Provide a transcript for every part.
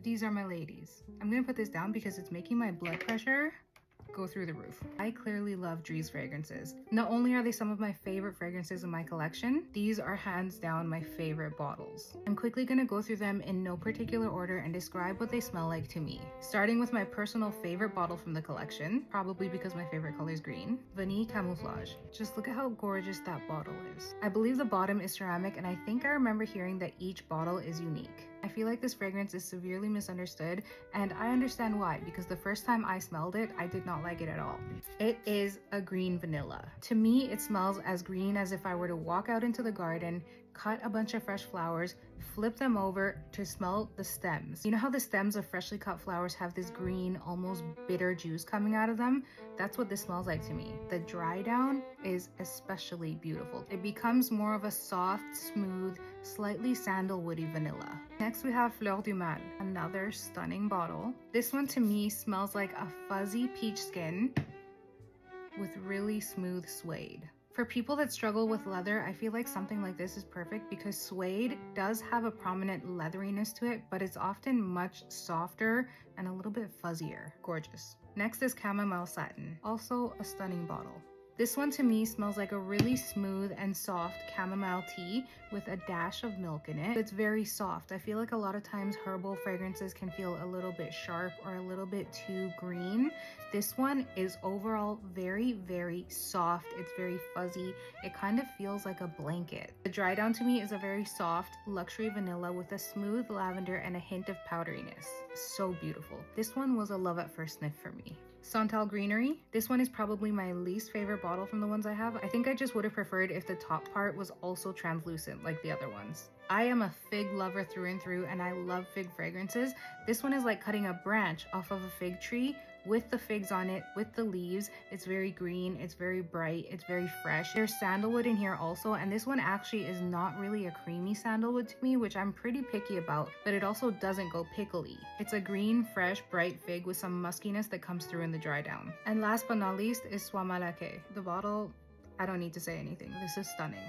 These are my ladies. I'm gonna put this down because it's making my blood pressure go through the roof. I clearly love Dries fragrances. Not only are they some of my favorite fragrances in my collection, these are hands down my favorite bottles. I'm quickly gonna go through them in no particular order and describe what they smell like to me. Starting with my personal favorite bottle from the collection, probably because my favorite color is green, Vanille Camouflage. Just look at how gorgeous that bottle is. I believe the bottom is ceramic, and I think I remember hearing that each bottle is unique. I feel like this fragrance is severely misunderstood, and I understand why, because the first time I smelled it, I did not like it at all. It is a green vanilla. To me, it smells as green as if I were to walk out into the garden, cut a bunch of fresh flowers, flip them over to smell the stems. You know how the stems of freshly cut flowers have this green, almost bitter juice coming out of them? That's what this smells like to me. The dry down is especially beautiful. It becomes more of a soft, smooth, slightly sandalwoody vanilla. Next we have Fleur du Mal, another stunning bottle. This one to me smells like a fuzzy peach skin with really smooth suede. For people that struggle with leather, I feel like something like this is perfect because suede does have a prominent leatheriness to it, but it's often much softer and a little bit fuzzier. Gorgeous. Next is Chamomile Satin, also a stunning bottle. This one to me smells like a really smooth and soft chamomile tea with a dash of milk in it. It's very soft. I feel like a lot of times herbal fragrances can feel a little bit sharp or a little bit too green. This one is overall very, very soft. It's very fuzzy. It kind of feels like a blanket. The dry down to me is a very soft luxury vanilla with a smooth lavender and a hint of powderiness. So beautiful. This one was a love at first sniff for me. Santal Greenery. This one is probably my least favorite bottle from the ones I have. I think I just would have preferred if the top part was also translucent like the other ones. I am a fig lover through and through, and I love fig fragrances. This one is like cutting a branch off of a fig tree with the figs on it, with the leaves. It's very green, it's very bright, it's very fresh. There's sandalwood in here also, and this one actually is not really a creamy sandalwood to me, which I'm pretty picky about, but it also doesn't go pickly. It's a green, fresh, bright fig with some muskiness that comes through in the dry down. And last but not least is Sois Malaquais. The bottle, I don't need to say anything. This is stunning.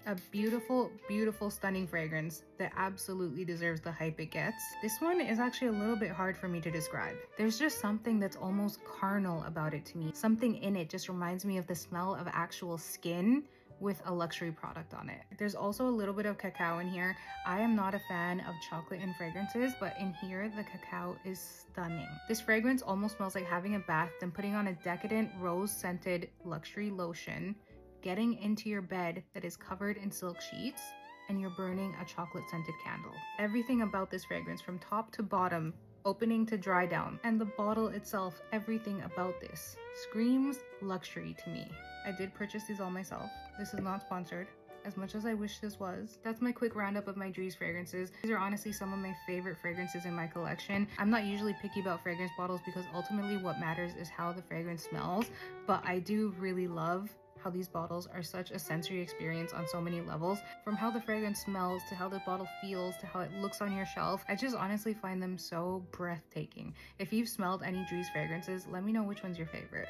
A beautiful, beautiful, stunning fragrance that absolutely deserves the hype it gets. This one is actually a little bit hard for me to describe. There's just something that's almost carnal about it to me. Something in it just reminds me of the smell of actual skin with a luxury product on it. There's also a little bit of cacao in here. I am not a fan of chocolate in fragrances, but in here the cacao is stunning. This fragrance almost smells like having a bath, then putting on a decadent rose-scented luxury lotion, getting into your bed that is covered in silk sheets, and you're burning a chocolate scented candle. Everything about this fragrance from top to bottom, opening to dry down, and the bottle itself, everything about this screams luxury to me. I did purchase these all myself. This is not sponsored, as much as I wish this was. That's my quick roundup of my Dries fragrances. These are honestly some of my favorite fragrances in my collection. I'm not usually picky about fragrance bottles because ultimately what matters is how the fragrance smells, but I do really love how these bottles are such a sensory experience on so many levels, from how the fragrance smells to how the bottle feels to how it looks on your shelf. I just honestly find them so breathtaking. If you've smelled any Dries fragrances, let me know which one's your favorite.